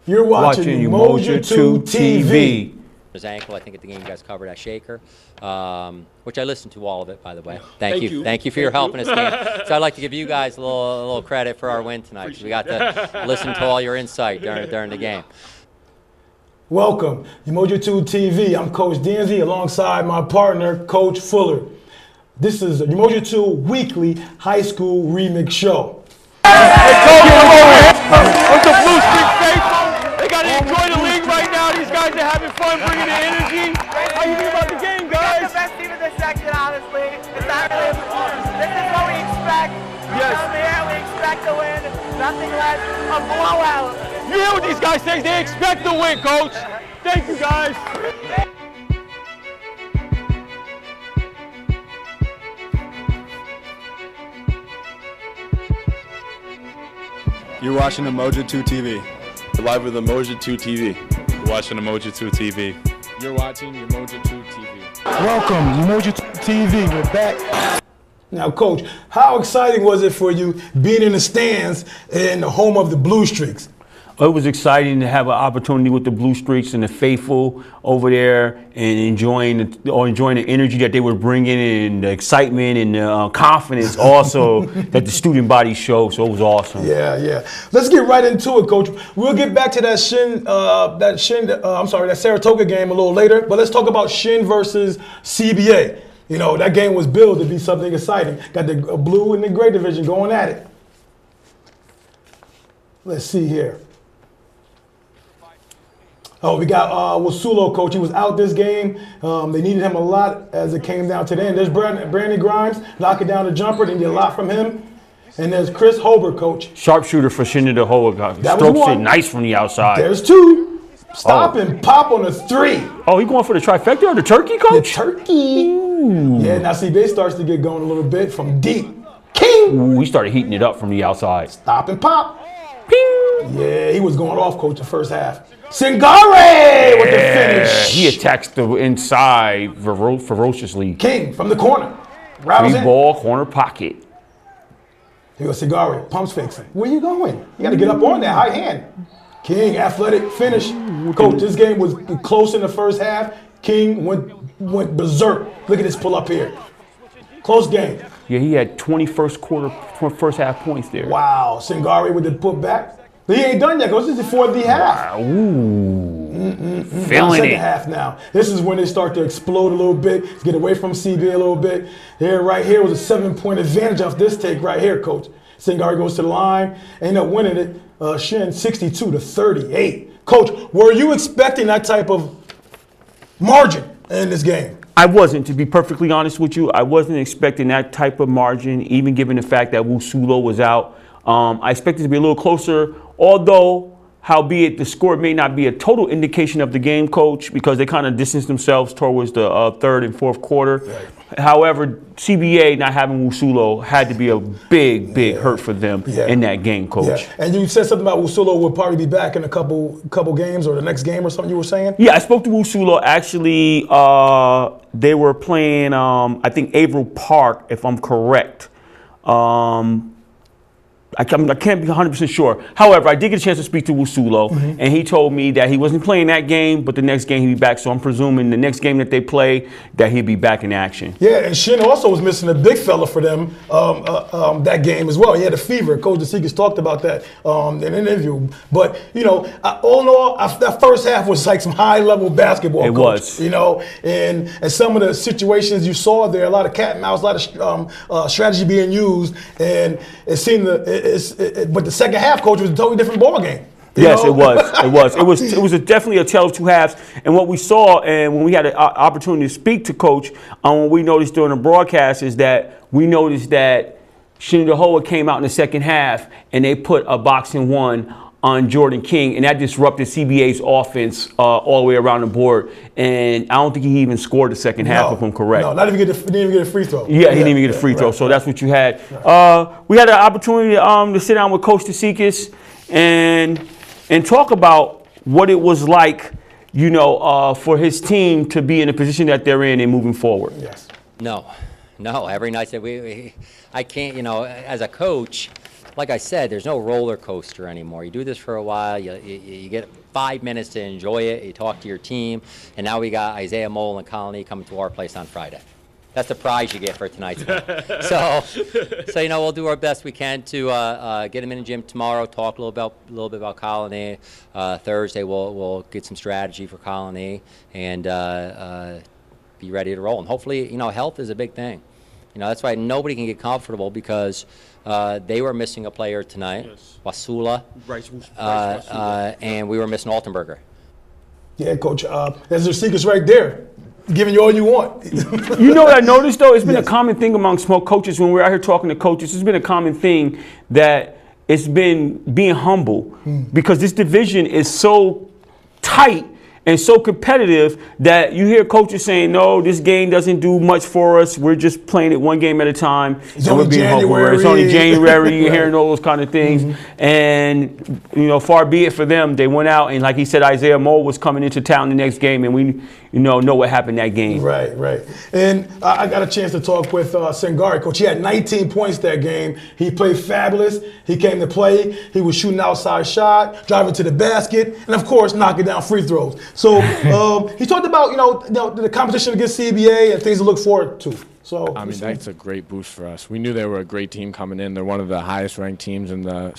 You're watching Umoja 2 TV. His ankle, I think at the game you guys covered, I shaker, which I listened to all of it, by the way. Thank you. Thank you for your help in this game. So I'd like to give you guys a little credit for our win tonight. We got to listen to all your insight during the game. Welcome, Umoja 2 TV. I'm Coach Danzy alongside my partner, Coach Fuller. This is Umoja 2 Weekly High School Remix Show. With the Blue Streak faithful, they got to enjoy the league right now. These guys are having fun, bringing the energy. How you think about the game, guys? We're the best team in this section, honestly. It's not really, this is what we expect. Yes. Down here, we expect to win. Nothing less. A blowout. You hear what these guys say? They expect to win, Coach. Thank you, guys. You're watching Umoja 2 TV. We're live with Umoja 2 TV. You're watching Umoja 2 TV. You're watching Umoja 2 TV. Welcome, Umoja 2 TV. We're back. Now, Coach, how exciting was it for you being in the stands in the home of the Blue Streaks? It was exciting to have an opportunity with the Blue Streaks and the faithful over there and enjoying the energy that they were bringing and the excitement and the confidence also that the student body showed. So it was awesome. Yeah. Let's get right into it, Coach. We'll get back to that Saratoga game a little later, but let's talk about Shen versus CBA. You know, that game was billed to be something exciting. Got the blue and the gray division going at it. Let's see here. Oh, we got Wasulo, Coach. He was out this game. They needed him a lot as it came down to the end. There's Brandon Grimes knocking down the jumper. They need a lot from him. And there's Chris Holbert, Coach. Sharpshooter for Shen to hold. Strokes it nice from the outside. There's two. Stop and pop on a three. Oh, he going for the trifecta or the turkey, Coach? The turkey. Ooh. Yeah, now CBA starts to get going a little bit from deep. King. Ooh, we started heating it up from the outside. Stop and pop. Ping. Yeah, he was going off, Coach, the first half. Singare with the finish. He attacks the inside ferociously. King from the corner. Free ball, corner pocket. Here goes Singare. Pumps faking. Where you going? You got to get up on that high hand. King, athletic finish. Coach, this game was close in the first half. King went berserk. Look at this pull up here. Close game. Yeah, he had 20 first half points there. Wow, Singare with the putback. But he ain't done yet, because this is before the half. Wow. Ooh. Feeling Second it. half now. This is when they start to explode a little bit, get away from CBA a little bit. Here, right here was a 7-point advantage off this take right here, Coach. Singare goes to the line, end up winning it. Shen 62-38. Coach, were you expecting that type of margin in this game? I wasn't, to be perfectly honest with you. I wasn't expecting that type of margin, even given the fact that Wasulo was out. I expected it to be a little closer, although, howbeit, the score may not be a total indication of the game, Coach, because they kind of distanced themselves towards the third and fourth quarter. Right. However, CBA not having Wasulo had to be a big hurt for them in that game, Coach. Yeah. And you said something about Wasulo will probably be back in a couple games or the next game or something you were saying? Yeah, I spoke to Wasulo. Actually, they were playing, I think, Averill Park, if I'm correct. I can't be 100% sure. However, I did get a chance to speak to Wasulo, and he told me that he wasn't playing that game, but the next game he'd be back. So I'm presuming the next game that they play, that he'd be back in action. Yeah, and Shen also was missing a big fella for them that game as well. He had a fever. Coach DeSigas talked about that in an interview. But, you know, all in all, that first half was like some high-level basketball, It Coach, was. You know, and some of the situations you saw there, a lot of cat and mouse, a lot of strategy being used, and it seemed but the second half, Coach, was a totally different ball game. Yes, it was. It was definitely a tale of two halves. And what we saw, and when we had an opportunity to speak to Coach, what we noticed during the broadcast is that we noticed that Shenandoah came out in the second half and they put a boxing one on Jordan King, and that disrupted CBA's offense all the way around the board. And I don't think he even scored the second half, if I'm correct. No, didn't even get a free throw. Yeah, he didn't even get a free throw. So that's what you had. We had an opportunity to sit down with Coach DeSigas and talk about what it was like, you know, for his team to be in the position that they're in and moving forward. Yes. No. Every night that I can't, you know, as a coach, like I said, there's no roller coaster anymore. You do this for a while, you get 5 minutes to enjoy it, you talk to your team, and now we got Isaiah Mole and Colony coming to our place on Friday. That's the prize you get for tonight's game. So we'll do our best we can to get them in the gym tomorrow, talk a little bit about Colony. Thursday we'll get some strategy for Colony and be ready to roll. And hopefully, health is a big thing. That's why nobody can get comfortable because they were missing a player tonight, Wasula, and we were missing Altenberger. Yeah, Coach, there's the secrets right there. Giving you all you want. You know what I noticed, though? It's been a common thing amongst smoke coaches when we're out here talking to coaches. It's been a common thing that it's been being humble because this division is so tight and so competitive that you hear coaches saying, no, this game doesn't do much for us. We're just playing it one game at a time. It's only January. It's only January. You're hearing all those kind of things. And, far be it for them. They went out and, like he said, Isaiah Mole was coming into town the next game, and we know what happened that game. Right. And I got a chance to talk with Sengari, Coach. He had 19 points that game. He played fabulous. He came to play. He was shooting outside shot, driving to the basket, and, of course, knocking down free throws. So he talked about, the competition against CBA and things to look forward to. So I mean, that's a great boost for us. We knew they were a great team coming in. They're one of the highest ranked teams in the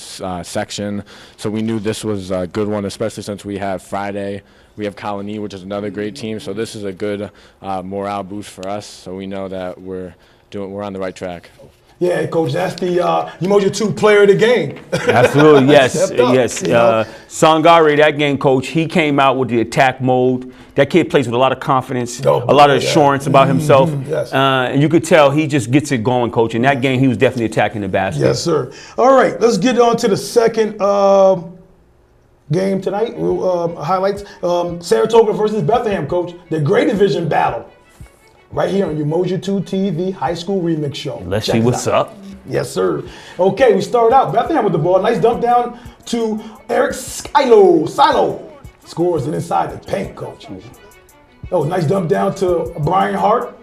section. So we knew this was a good one, especially since we have Friday. We have Colony, which is another great team. So this is a good morale boost for us. So we know that we're on the right track. Yeah, Coach, that's the Umoja 2 player of the game. Absolutely, yes. Sangare, that game coach, he came out with the attack mode. That kid plays with a lot of confidence, a lot of assurance about himself. Yes. And you could tell he just gets it going, Coach. In that game, he was definitely attacking the basket. Yes, sir. All right, let's get on to the second game tonight. Highlights. Saratoga versus Bethlehem, Coach. The Great Division battle. Right here on Umoja 2 TV High School Remix Show. Let's see what's up. Yes, sir. Okay, we start out. Bethlehem with the ball. Nice dump down to Eric Silo. Scores it inside the paint, Coach. Oh, nice dump down to Brian Hart.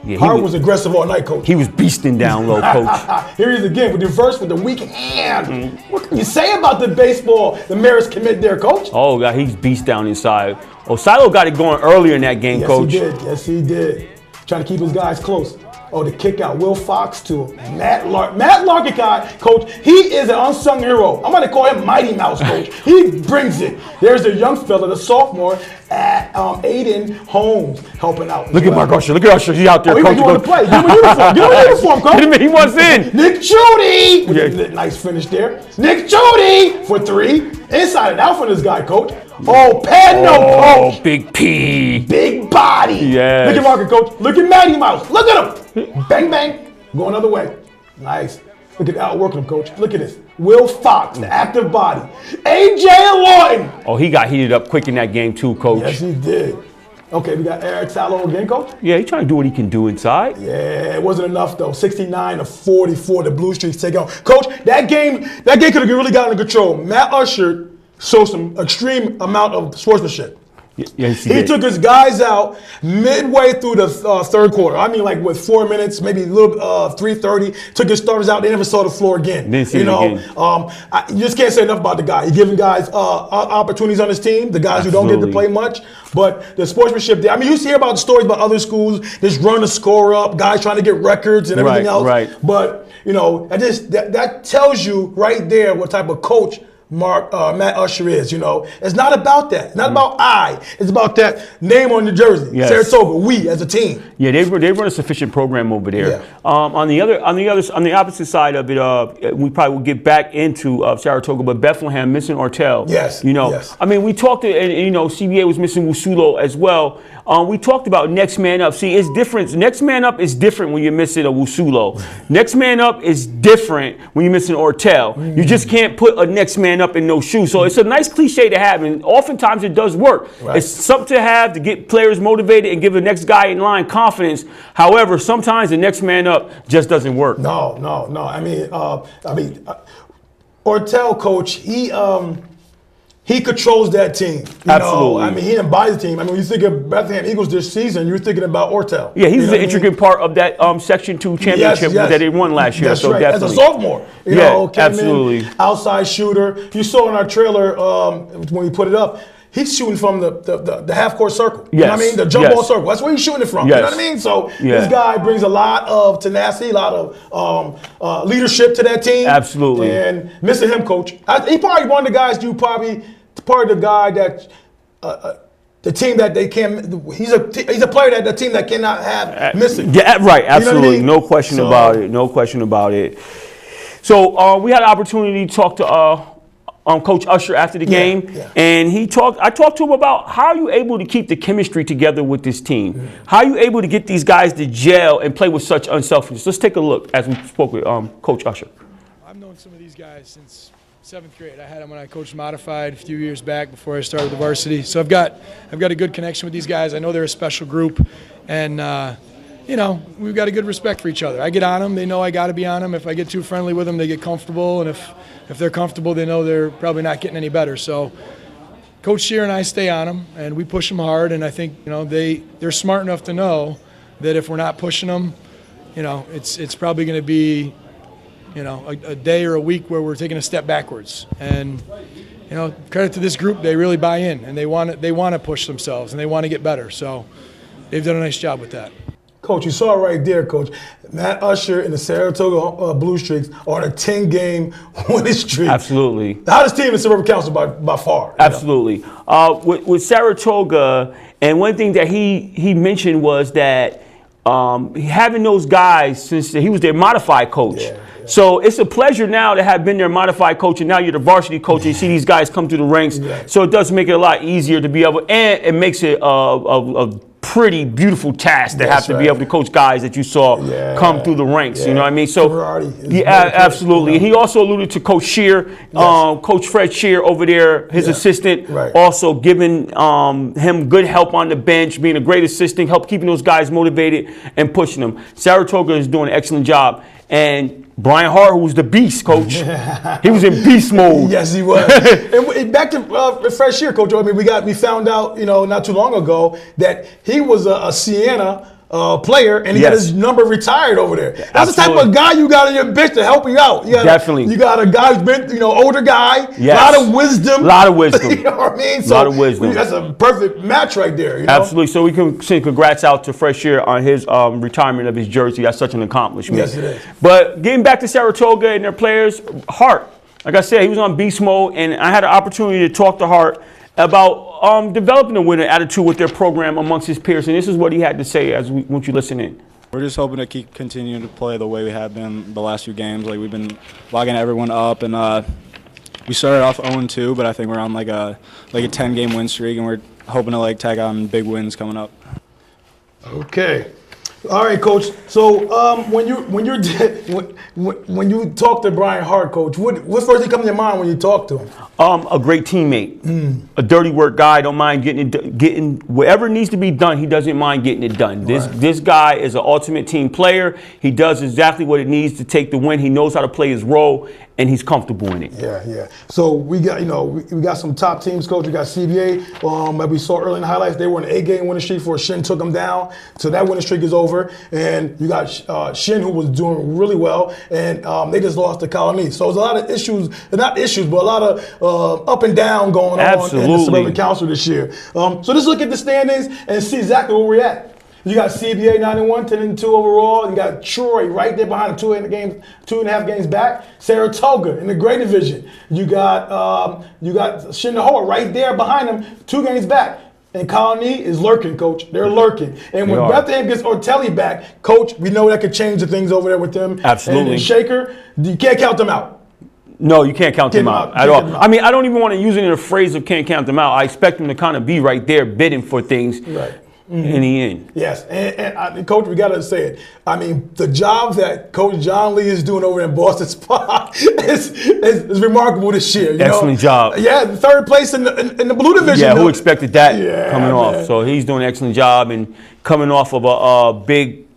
Yeah, Hart was aggressive all night, Coach. He was beasting down low, Coach. Here he is again with the reverse with the weak hand. What can you say about the baseball, the Maris commit there, Coach? Oh, God, he's beast down inside. Oh, Silo got it going earlier in that game, Coach. Yes, he did. Trying to keep his guys close. Oh, the kick out. Will Fox to Matt Larkin. Matt Larkin, Coach, he is an unsung hero. I'm going to call him Mighty Mouse, Coach. He brings it. There's the young fella, the sophomore, at Aiden Holmes, helping out. Look at Mark Usher. Look at Usher. He's out there, Coach. He want to play. Give him a uniform. Give him a uniform, Coach. He wants in. Nick Judy. Nice finish there. Nick Judy for three. Inside and out for this guy, Coach. Oh, Coach. Big P. Big body. Yes. Look at Market, Coach. Look at Matty Mouse. Look at him. Bang, bang. Go another way. Nice. Look at outworking him, Coach. Look at this. Will Fox, the active body. A.J. Lawton. Oh, he got heated up quick in that game, too, Coach. Yes, he did. Okay, we got Eric Salo again, Coach. Yeah, he's trying to do what he can do inside. Yeah, it wasn't enough, though. 69-44, the Blue Streaks take on. Coach, that game could have really gotten under control. Matt Usher showed some extreme amount of sportsmanship. Yes, he took his guys out midway through the third quarter. I mean, like with 4 minutes, maybe a little 3:30. Took his starters out. They never saw the floor again. Didn't see it again. You just can't say enough about the guy. He's giving guys opportunities on his team. The guys who don't get to play much, but the sportsmanship there. I mean, you hear about stories about other schools just run the score up, guys trying to get records and everything else. Right. But that tells you right there what type of coach Matt Usher is. It's not about that. It's not about it's about that name on the jersey. Yes. Saratoga, we as a team. Yeah, they run a sufficient program over there. Yeah. On the opposite side of it, we probably will get back into Saratoga, but Bethlehem missing Ortel. Yes. Yes. I mean, we talked CBA was missing Wusulo as well. We talked about next man up. See, it's different. Next man up is different when you're missing a Wusulo. Next man up is different when you're missing Ortel. You just can't put a next man up in no shoes. So it's a nice cliche to have, and oftentimes it does work. Right. It's something to have to get players motivated and give the next guy in line confidence. However, sometimes the next man up just doesn't work. No. I mean, Ortel, Coach, he controls that team. You Absolutely. know? I mean, he embodies the team. I mean, when you think of Bethlehem Eagles this season, you're thinking about Ortel. Yeah, he's an an intricate part of that Section 2 championship that they won last year. That's so right. definitely. As a sophomore, you know, came absolutely. in, outside shooter. You saw in our trailer when we put it up, he's shooting from the half-court circle. You know what I mean? The jump ball circle. That's where he's shooting it from. You know what I mean? So this guy brings a lot of tenacity, a lot of leadership to that team. Absolutely. And missing him, Coach. He probably one of the guys part of the guy that the team that they can't. He's a player that the team that cannot have missing. Yeah, right. Absolutely. You know what I mean? No question about it. No question about it. So we had an opportunity to talk to Coach Usher after the game, and I talked to him about how are you able to keep the chemistry together with this team? How are you able to get these guys to gel and play with such unselfishness? Let's take a look as we spoke with Coach Usher. I've known some of these guys since 7th grade. I had them when I coached modified a few years back before I started the varsity. So I've got a good connection with these guys. I know they're a special group, and you know, we've got a good respect for each other. I get on them. They know I got to be on them. If I get too friendly with them, they get comfortable, and if they're comfortable, they know they're probably not getting any better. So Coach Shear and I stay on them, and we push them hard. And I think, you know, they're smart enough to know that if we're not pushing them, you know, it's probably going to be, you know, a day or a week where we're taking a step backwards. And, you know, credit to this group, they really buy in, and they want to push themselves, and they want to get better. So they've done a nice job with that. Coach, you saw it right there, Coach. Matt Usher and the Saratoga Blue Streaks are on a 10-game winning streak. Absolutely. The hottest team in Suburban Council by far. Absolutely. With Saratoga, and one thing that he mentioned was that having those guys since he was their modified coach. Yeah. So it's a pleasure now to have been their modified coach, and now you're the varsity coach, and you see these guys come through the ranks. Yeah. So it does make it a lot easier to be able, and it makes it a pretty beautiful task to have to be able to coach guys that you saw come through the ranks. You know what I mean? So absolutely. And he also alluded to Coach Shear, Coach Fred Shear over there, his assistant, also giving him good help on the bench, being a great assistant, help keeping those guys motivated and pushing them. Saratoga is doing an excellent job. And Brian Hart, who was the beast, Coach, he was in beast mode. Yes, he was. And back to Fred Shear, Coach. I mean, we found out, you know, not too long ago that he was a Siena player, and he got his number retired over there. That's the type of guy you got in your bench to help you out. Definitely. You got a guy who's been, you know, older guy, a lot of wisdom. A lot of wisdom. You know what I mean? A lot of wisdom. That's a perfect match right there. You know? Absolutely. So we can send congrats out to Fred Shear on his retirement of his jersey. That's such an accomplishment. Yes, it is. But getting back to Saratoga and their players, Hart, like I said, he was on beast mode, and I had an opportunity to talk to Hart about developing a winning attitude with their program amongst his peers, and this is what he had to say as once you listen in. We're just hoping to keep continuing to play the way we have been the last few games. Like, we've been logging everyone up, and we started off 0-2, but I think we're on like a 10-game win streak, and we're hoping to like tag on big wins coming up. Okay. All right, Coach. So when you talk to Brian Hart, Coach, what first thing comes to your mind when you talk to him? A great teammate, a dirty work guy. Don't mind getting whatever needs to be done. He doesn't mind getting it done. This guy is an ultimate team player. He does exactly what it needs to take the win. He knows how to play his role, and he's comfortable in it. Yeah. So we got, you know, we got some top teams, Coach. We got CBA. That we saw early in the highlights, they were in an 8-game winning streak before Shen took them down. So that winning streak is over. And you got Shen, who was doing really well, and they just lost to Colony. So there's a lot of issues, not issues, but a lot of up and down going on in the Suburban Council this year. So let's look at the standings and see exactly where we're at. You got CBA 9-1, 10-2 overall. You got Troy right there behind them, 2.5 games back. Saratoga in the Gray Division. You got Shen right there behind them, 2 games back. And Colony is lurking, Coach. They're lurking. And when Bethlehem gets Ortelli back, Coach, we know that could change the things over there with them. Absolutely. And Shaker, you can't count them out. No, you can't count them out at all. I mean, I don't even want to use it in a phrase of can't count them out. I expect them to kind of be right there bidding for things. Right. In the end. Yes, and Coach, we got to say it. I mean, the job that Coach John Lee is doing over in Boston Spa is remarkable this year. Excellent job. Yeah, 3rd place in the Blue Division. Yeah, who expected that coming off? So he's doing an excellent job and coming off of a big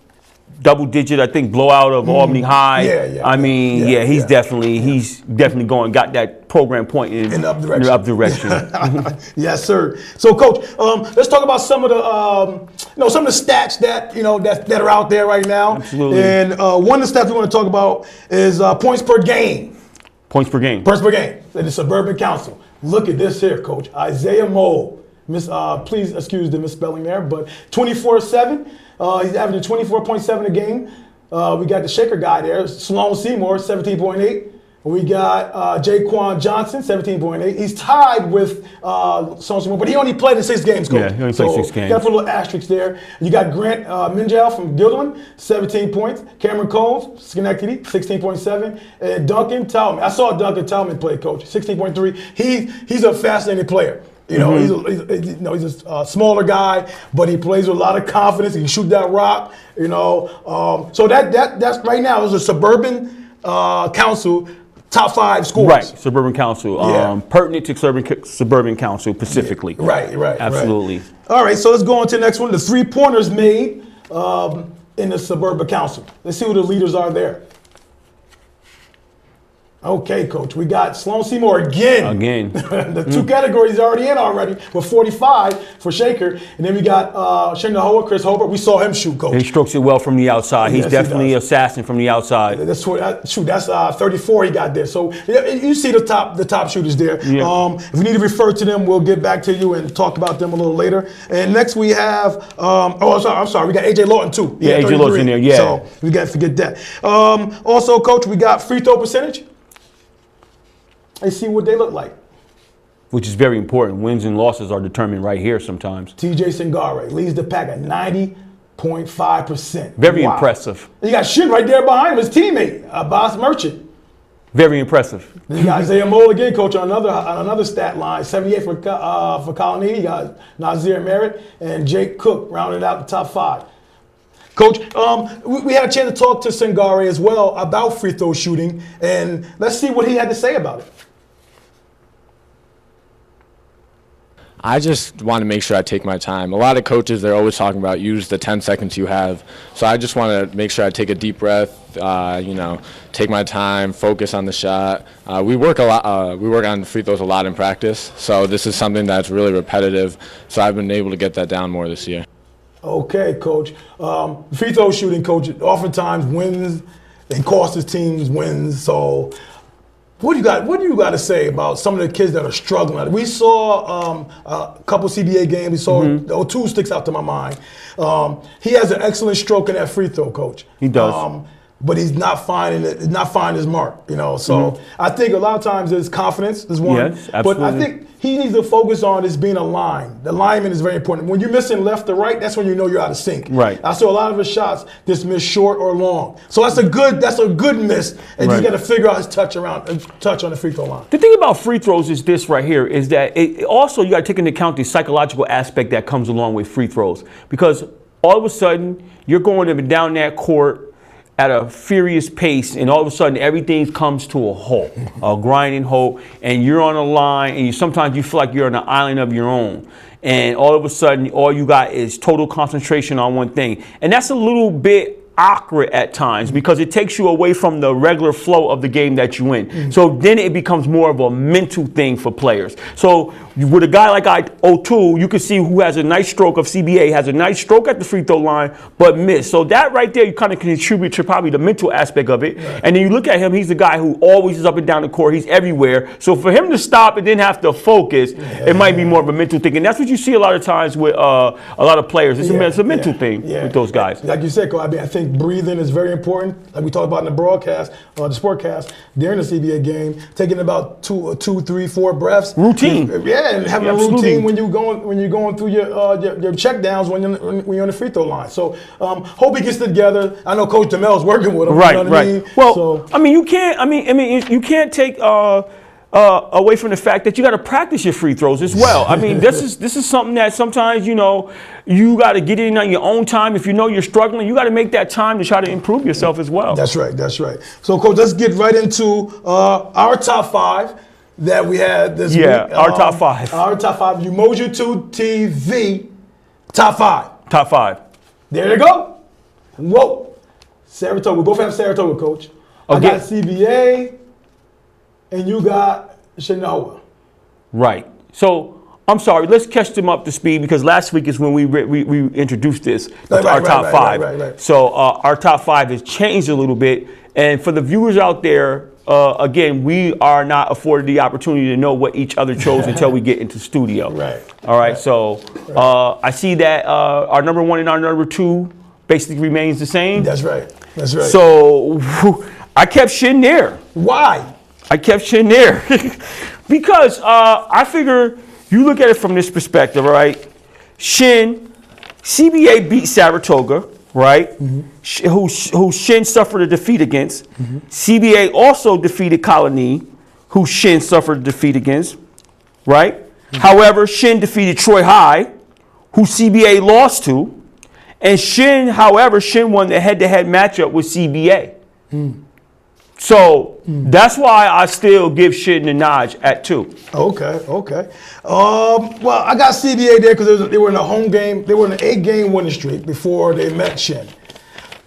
double-digit, I think, blowout of Albany High. He's definitely got that program pointing in the up direction. Yes, sir. So, Coach, let's talk about some of the some of the stats that are out there right now. Absolutely. And one of the stats we want to talk about is points per game. Points per game. Points per game. In the Suburban Council. Look at this here, Coach. Isaiah Mole. Please excuse the misspelling there, but 24/7. He's averaging 24.7 a game. We got the Shaker guy there, Sloan Seymour, 17.8. We got Jaquan Johnson, 17.8. He's tied with Sloan Seymour, but he only played in 6 games, Coach. Yeah, he only played 6 games. Got to put a little asterisk there. You got Grant Minjal from Gilderland, 17 points. Cameron Combs, Schenectady, 16.7. And Duncan Talman. I saw Duncan Talman play, Coach, 16.3. He's a fascinating player. He's a smaller guy, but he plays with a lot of confidence. He can shoot that rock. So that's right now is a Suburban Council top 5 scores. Right, Suburban Council, pertinent to Suburban Council specifically. Right, absolutely. Right. All right, so let's go on to the next one. The 3-pointers made in the Suburban Council. Let's see who the leaders are there. Okay, Coach, we got Sloan Seymour again. The 2 categories already in already with 45 for Shaker. And then we got Shen, Chris Hobart. We saw him shoot, Coach. He strokes it well from the outside. He's definitely an assassin from the outside. That's 34 he got there. So you see the top shooters there. Yeah. If we need to refer to them, we'll get back to you and talk about them a little later. And next we have, I'm sorry, we got AJ Lawton too. Yeah, AJ Lawton's in there, yeah. So we got to forget that. Also, Coach, we got free throw percentage. And see what they look like. Which is very important. Wins and losses are determined right here sometimes. TJ Singare leads the pack at 90.5%. Very impressive. You got Shen right there behind him, his teammate, Boss Merchant. Very impressive. Then you got Isaiah Mole again, Coach, on another stat line. 78 for Colony. You got Nazir Merritt and Jake Cook rounding out the top 5. Coach, we had a chance to talk to Singare as well about free throw shooting, and let's see what he had to say about it. I just want to make sure I take my time. A lot of coaches, they're always talking about use the 10 seconds you have. So I just want to make sure I take a deep breath, take my time, focus on the shot. We work a lot. We work on free throws a lot in practice. So this is something that's really repetitive. So I've been able to get that down more this year. Okay, Coach. Free throw shooting, Coach, oftentimes wins and costs his teams wins. So what do you got to say about some of the kids that are struggling? We saw a couple CBA games. We saw O2 sticks out to my mind. He has an excellent stroke in that free throw, Coach. He does. But he's not finding his mark, So I think a lot of times there's confidence. There's one. Yes, absolutely. But I think he needs to focus on is being a line. The lineman is very important. When you're missing left or right, that's when you know you're out of sync. Right. I saw a lot of his shots just miss short or long. So that's a good miss. And you got to figure out his touch on the free throw line. The thing about free throws is this right here is that also you got to take into account the psychological aspect that comes along with free throws, because all of a sudden you're going up and down that court at a furious pace, and all of a sudden everything comes to a halt, a grinding halt, and you're on a line, and sometimes you feel like you're on an island of your own, and all of a sudden all you got is total concentration on one thing, and that's a little bit awkward at times because it takes you away from the regular flow of the game that you in. So then it becomes more of a mental thing for players. So with a guy like O2, you can see who has a nice stroke of CBA, has a nice stroke at the free throw line, but miss. So that right there, you kind of contribute to probably the mental aspect of it. Right. And then you look at him, he's the guy who always is up and down the court. He's everywhere. So for him to stop and then have to focus, it might be more of a mental thing. And that's what you see a lot of times with a lot of players. It's a mental thing with those guys. Like you said, Cole, I think breathing is very important. Like we talked about in the broadcast, the sportcast, during the CBA game, taking about 2, 3, 4 breaths. Routine. And having a routine when you're going through your check downs when you're on the free throw line. So hope he gets together. I know Coach DeMel's working with him. Right, you know what I mean? Well, so, you can't. You can't take away from the fact that you got to practice your free throws as well. This is something that sometimes you got to get in on your own time. If you know you're struggling, you got to make that time to try to improve yourself as well. That's right. So, Coach, let's get right into our top 5 that we had this week. Our top 5. Our top 5. Umoja 2 TV top 5. Top 5. There you go. Whoa. Saratoga. We both have Saratoga, Coach. I Okay. got CBA, and you got Shen. Right. So I'm sorry. Let's catch them up to speed because last week is when we introduced this our top five. Right. So our top five has changed a little bit. And for the viewers out there, again, we are not afforded the opportunity to know what each other chose until we get into studio. Right. All right. So I see that our number one and our number two basically remains the same. That's right. That's right. So I kept Shen there. Why? I kept Shen there because I figure you look at it from this perspective, right? Shen, CBA beat Saratoga, right? Who Shen suffered a defeat against. CBA also defeated Colony, who Shen suffered a defeat against, right? However, Shen defeated Troy High, who CBA lost to. And Shen, however, Shen won the head-to-head matchup with CBA. So that's why I still give Shen the nod at 2. Okay. Well, I got CBA there because they were in a home game. They were in an 8-game winning streak before they met Shen.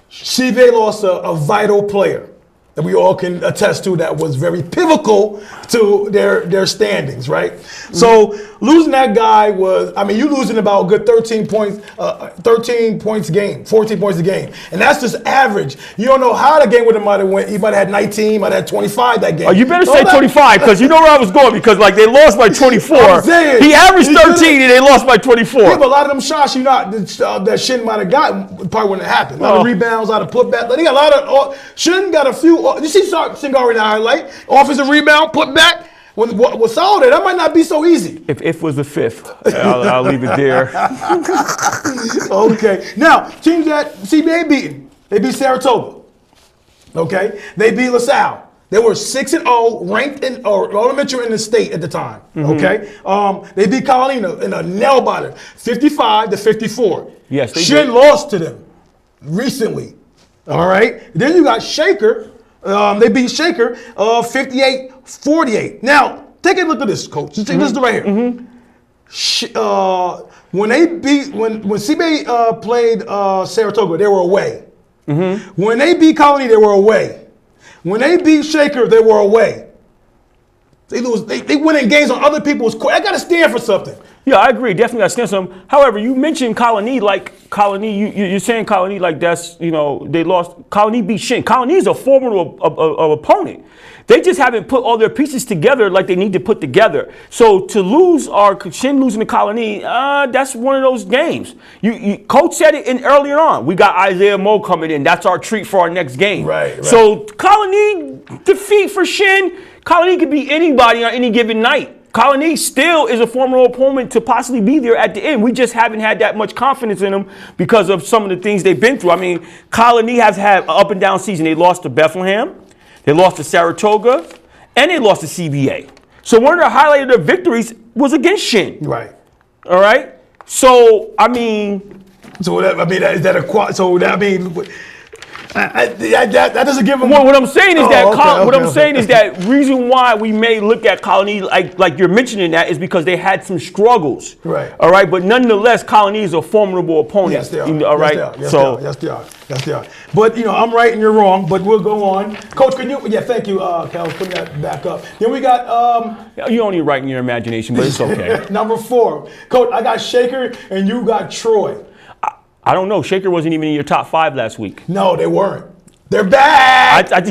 CBA lost a vital player that we all can attest to that was very pivotal to their standings, right? So losing that guy was, I mean, you losing about a good 13 points a game, 14 points a game. And that's just average. You don't know how the game would have might have went. He might have had 19, might have had 25 that game. Oh, you better say 25 because you know where I was going because like they lost by 24. He averaged 13 and they lost by 24. Yeah, but a lot of them shots that Shen might have gotten probably wouldn't have happened. A lot of rebounds, a lot of putbacks. They got a lot of, Shen got a few, you see Singari in the highlight, offensive rebound, put back. With solid, that might not be so easy. If was the 5th, I'll leave it there. Okay. Now, teams that CBA beaten, they beat Saratoga. Okay. They beat LaSalle. They were 6-0, ranked in elementary in the state at the time. Okay. They beat Carolina in a nail biter, 55-54. Yes, they Shen did. lost to them recently. All right. Then you got Shaker. They beat Shaker 58-48. Now, take a look at this, Coach. Just take this right here. When CBA played Saratoga, they were away. When they beat Colony, they were away. When they beat Shaker, they were away. They win in games on other people's court. I got to stand for something. Yeah, I agree. Definitely got to stand some. However, you mentioned Colony like Colony. You're saying Colony like that's, they lost. Colony beat Shen. Colony is a formidable opponent. They just haven't put all their pieces together like they need to put together. So to lose Shen losing to Colony, that's one of those games. Coach said it earlier on. We got Isaiah Moe coming in. That's our treat for our next game. Right. So Colony defeat for Shen. Colony could beat anybody on any given night. Colony still is a formidable opponent to possibly be there at the end. We just haven't had that much confidence in them because of some of the things they've been through. I mean, Colony has had an up and down season. They lost to Bethlehem, they lost to Saratoga, and they lost to CBA. So one of the highlight of their victories was against Shen. Right. All right. So I mean, that doesn't give them. What I'm saying is that reason why we may look at Colony like you're mentioning that is because they had some struggles. Right. All right. But nonetheless, Colony is a formidable opponent. Yes, they are. All right. Yes, they are. But I'm right and you're wrong. But we'll go on. Coach, can you? Yeah, thank you, Cal, putting that back up. Then we got. You're only right in your imagination, but it's okay. Number 4, Coach. I got Shaker and you got Troy. I don't know. Shaker wasn't even in your top 5 last week. No, they weren't. They're bad. I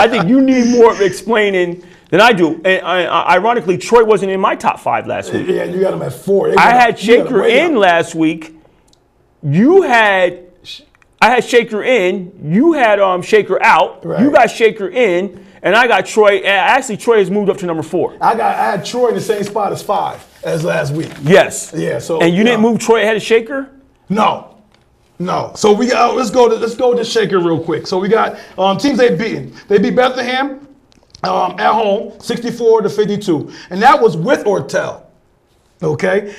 think you need more explaining than I do. And ironically, Troy wasn't in my top 5 last week. Yeah, you got them at 4. I had Shaker in last week. I had Shaker in. You had Shaker out. Right. You got Shaker in, and I got Troy. Actually, Troy has moved up to number 4. I had Troy in the same spot as 5 as last week. Yes. Yeah. So. And you didn't move Troy ahead of Shaker? No. So we got let's go to Shaker real quick. So we got teams they've beaten. They beat Bethlehem at home 64-52, and that was with Ortel. Okay.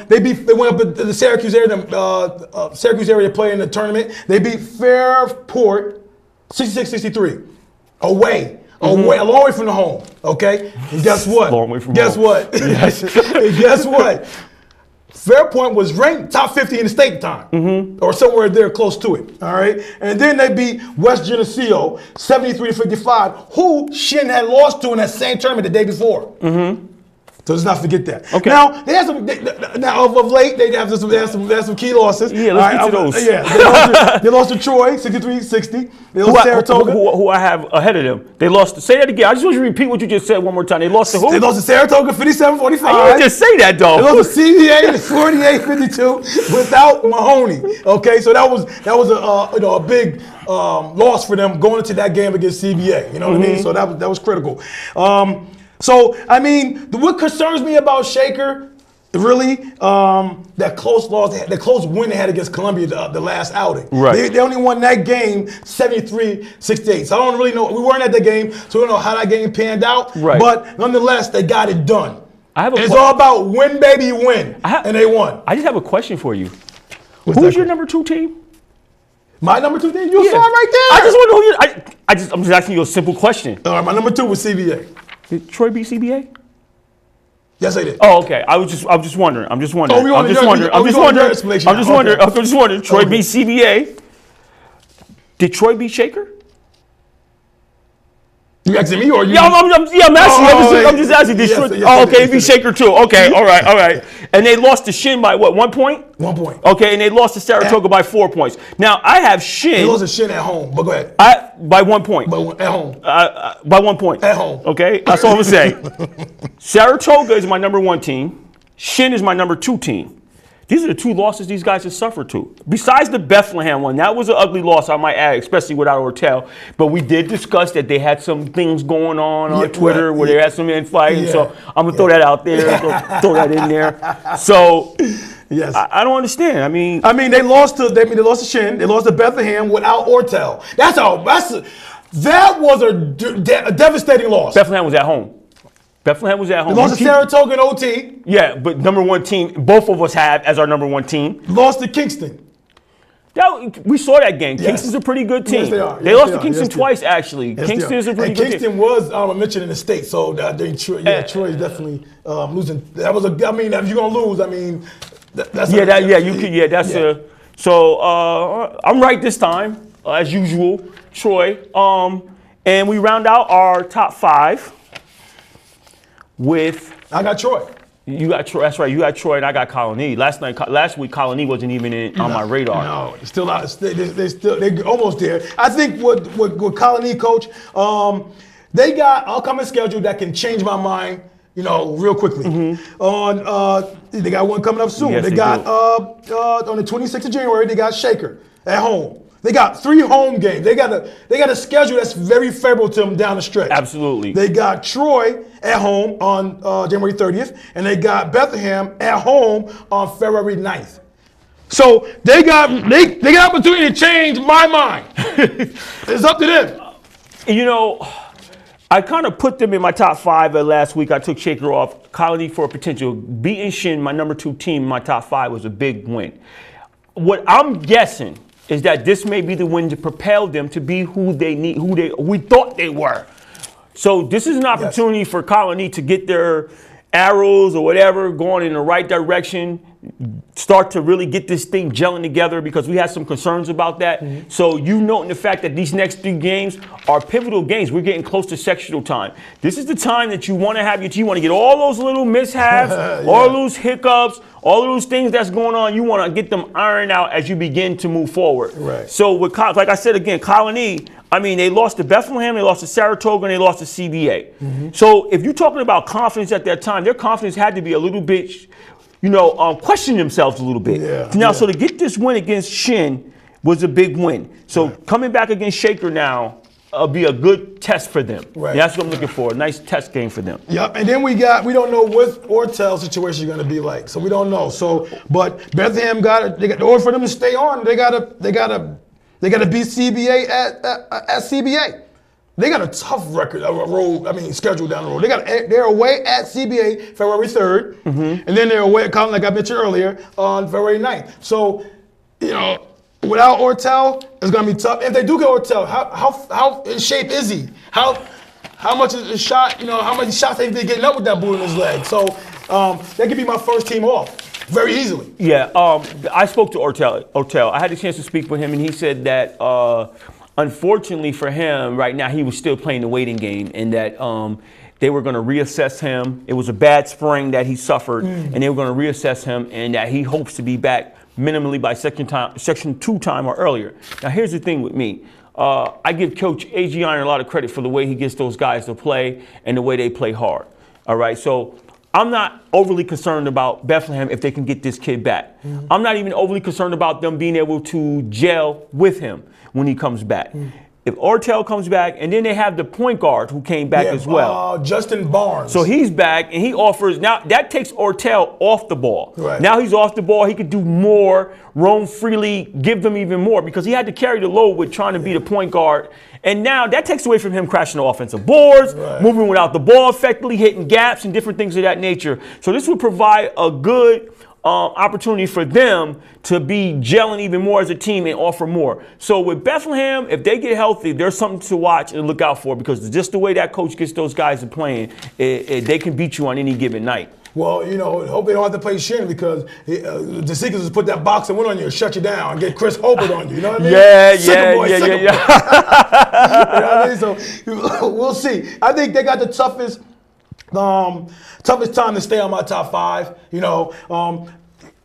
They went up to the Syracuse area. Syracuse area to play in the tournament. They beat Fairport 66-63 away. A long way from the home. Okay. And guess what? Long way from home. What? Yes. And guess what? Fairpoint was ranked top 50 in the state at the time, or somewhere there close to it. All right, and then they beat West Geneseo 73-55, who Shen had lost to in that same tournament the day before. So let's not forget that. Okay. Now they had some. Now of late they have some key losses. Yeah, let's get to those. Yeah, they lost to Troy 63-60. They lost to Saratoga. Who I have ahead of them? They lost to. Say that again. I just want you to repeat what you just said one more time. They lost to who? They lost to Saratoga 57-45. I didn't just say that though. They lost to CBA 48-52 without Mahoney. Okay, so that was a big loss for them going into that game against CBA. You know what I mean? So that was critical. So, I mean, what concerns me about Shaker, really, that close loss, the close win they had against Columbia the last outing. Right. They only won that game 73-68. So I don't really know. We weren't at the game, so we don't know how that game panned out. Right. But nonetheless, they got it done. It's all about win, baby, win. And they won. I just have a question for you. What's Who's your number 2 team? My number 2 team? You saw it right there. I just want to know who I'm just asking you a simple question. All right, my number 2 was CBA. Did Troy beat CBA? Yes, I did. Oh, okay. I was just wondering. I'm just wondering. I'm just wondering. Troy beat CBA. Did Troy beat Shaker? You asking me or you? Yeah, I'm asking. I'm just asking. Did Troy? Okay, it beat Shaker too. Okay, all right. And they lost to Shen by what? 1 point? 1 point. Okay, and they lost to Saratoga by 4 points. Now I have Shen. They lost to Shen at home, but go ahead. By 1 point. At home. By 1 point. At home. Okay, that's all I'm saying. Saratoga is my number 1 team. Shen is my number 2 team. These are the 2 losses these guys have suffered to. Besides the Bethlehem one, that was an ugly loss, I might add, especially without Ortel. But we did discuss that they had some things going on Twitter where they had some infighting. So I'm going to throw that out there, throw that in there. So yes. I don't understand. I mean, they lost to Shen. They lost to Bethlehem without Ortel. That was a devastating loss. Bethlehem was at home. They lost to Saratoga in OT. Yeah, but number 1 team, both of us have as our number 1 team. Lost to Kingston. We saw that game. Yes. Kingston's a pretty good team. Yes, they are. They lost to Kingston twice, actually. Yes, Kingston's a pretty good team. Kingston was mentioned in the state, so Troy's definitely losing. That was if you're gonna lose, that's So I'm right this time, as usual, Troy. And we round out our top 5. I got Troy. You got Troy. That's right. You got Troy, and I got Colony. Last week, Colony wasn't even on my radar. No, still not. They're almost there. I think with Colony, coach, they got upcoming schedule that can change my mind. Real quickly. They got one coming up soon. Yes, they got on the 26th of January. They got Shaker at home. They got 3 home games. They got a schedule that's very favorable to them down the stretch. Absolutely. They got Troy at home on January 30th, and they got Bethlehem at home on February 9th. So they got opportunity to change my mind. It's up to them. I kind of put them in my top 5 last week. I took Shaker off. Colony for a potential. Beating Shen, my number 2 team, my top 5 was a big win. What I'm guessing is that this may be the win to propel them to be who we thought they were. So this is an opportunity for Colony to get their arrows or whatever going in the right direction, start to really get this thing gelling together, because we had some concerns about that. So noting the fact that these next 3 games are pivotal games. We're getting close to sectional time. This is the time that you want to have your team. You want to get all those little mishaps, all those hiccups, all of those things that's going on. You want to get them ironed out as you begin to move forward. Right. So like I said again, Colony, they lost to Bethlehem, they lost to Saratoga, and they lost to CBA. So if you're talking about confidence at that time, their confidence had to be a little bit, questioning themselves a little bit. So to get this win against Shen was a big win. So coming back against Shaker now be a good test for them. Right. That's what I'm looking for, a nice test game for them. Yep, and then we don't know what Ortel's situation is going to be like, so we don't know. So, but Bethlehem in order for them to stay on, they got to beat CBA at CBA. They got a tough schedule down the road. They're away at CBA February 3rd, and then they're away at Colony, like I mentioned earlier, on February 9th. So, without Ortel, it's gonna be tough. If they do get Ortel, how in shape is he? How much is the shot? How many shots they've been getting up with that boot in his leg? So that could be my first team off. very easily. Yeah, I spoke to Ortel. I had the chance to speak with him, and he said that unfortunately for him, right now he was still playing the waiting game, and that they were going to reassess him. It was a bad spring that he suffered, and they were going to reassess him, and that he hopes to be back minimally by Section 2 time or earlier. Now, here's the thing with me. I give Coach A.G. Iron a lot of credit for the way he gets those guys to play and the way they play hard. All right, so I'm not overly concerned about Bethlehem if they can get this kid back. I'm not even overly concerned about them being able to gel with him when he comes back. If Ortel comes back, and then they have the point guard who came back as well. Justin Barnes. So he's back, and he offers, now that takes Ortel off the ball. Right. Now he's off the ball, he could do more, roam freely, give them even more, because he had to carry the load with trying to be the point guard. And now that takes away from him crashing the offensive boards, moving without the ball effectively, hitting gaps and different things of that nature. So this would provide a good opportunity for them to be gelling even more as a team and offer more. So with Bethlehem, if they get healthy, there's something to watch and look out for, because just the way that coach gets those guys to playing, they can beat you on any given night. Well, you know, hope they don't have to play Shen, because the Seekers just put that box and win on you and shut you down and get Chris Holbert on you. You know what I mean? Yeah. You know what I mean? So we'll see. I think they got the toughest time to stay on my top 5. You know,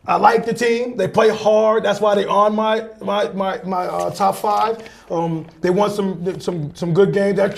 I like the team. They play hard. That's why they're on my top 5. They won some good games. That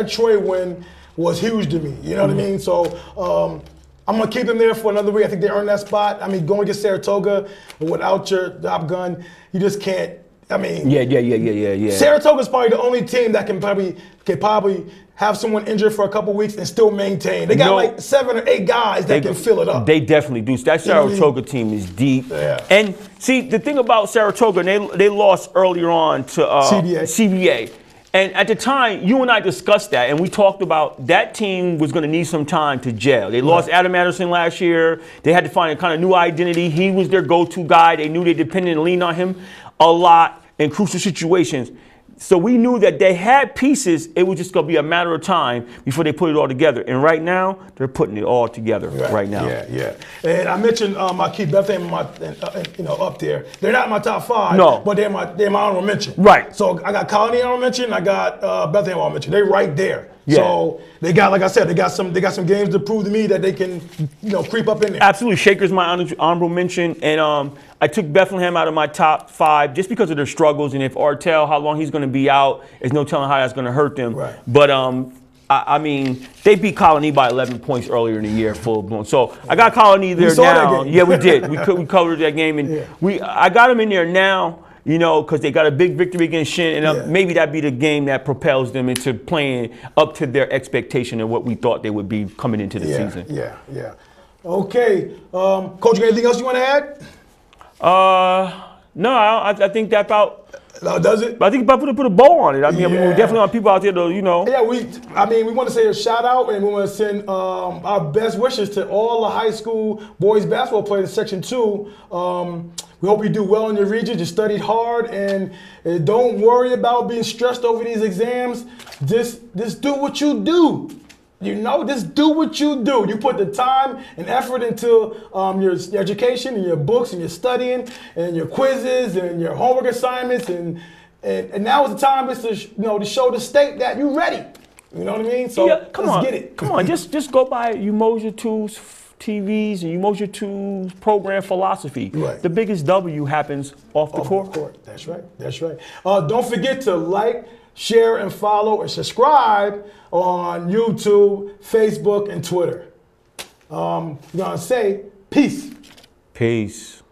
Troy win was huge to me. You know what I mean? So I'm gonna keep them there for another week. I think they earned that spot. I mean, going against Saratoga without your top gun, you just can't. I mean, yeah. Saratoga's probably the only team that can probably have someone injured for a couple weeks and still maintain. They got like 7 or 8 guys that can fill it up. They definitely do. That Saratoga team is deep. Yeah. And see, the thing about Saratoga, they lost earlier on to CBA. And at the time, you and I discussed that, and we talked about that team was going to need some time to gel. They lost Adam Anderson last year. They had to find a kind of new identity. He was their go-to guy. They knew they depended and leaned on him a lot in crucial situations. So we knew that they had pieces. It was just going to be a matter of time before they put it all together. And right now, they're putting it all together right now. Yeah. And I mentioned I keep Bethlehem up there. They're not in my top 5, but they're my honorable mention. Right. So I got Colony honorable mention. I got Bethlehem honorable mention. They're right there. Yeah. So they got, like I said, they got some games to prove to me that they can, creep up in there. Absolutely. Shaker's my honorable mention, and I took Bethlehem out of my top 5 just because of their struggles, and if Ortel, how long he's going to be out, there's no telling how that's going to hurt them. Right. But I mean, they beat Colony by 11 points earlier in the year, full blown. So I got Colony there now. Yeah, we did. We covered that game, and I got them in there now. Because they got a big victory against Shen, and maybe that'd be the game that propels them into playing up to their expectation of what we thought they would be coming into the season. Yeah. Okay, Coach, anything else you want to add? No, I think that about. Does it? I think about put a bow on it. I mean, we definitely want people out there to, Yeah, we want to say a shout out, and we want to send our best wishes to all the high school boys basketball players in Section 2. We hope you do well in your region. You studied hard, and don't worry about being stressed over these exams. Just do what you do. Just do what you do. You put the time and effort into your education and your books and your studying and your quizzes and your homework assignments, and now is the time to show the state that you're ready. You know what I mean? So let's get it. Come on, just go by Umoja 2's TVs and Umoja 2's program philosophy. Right. The biggest W happens off the court. That's right. Don't forget to like, share, and follow and subscribe on YouTube, Facebook, and Twitter. We're going to say peace. Peace.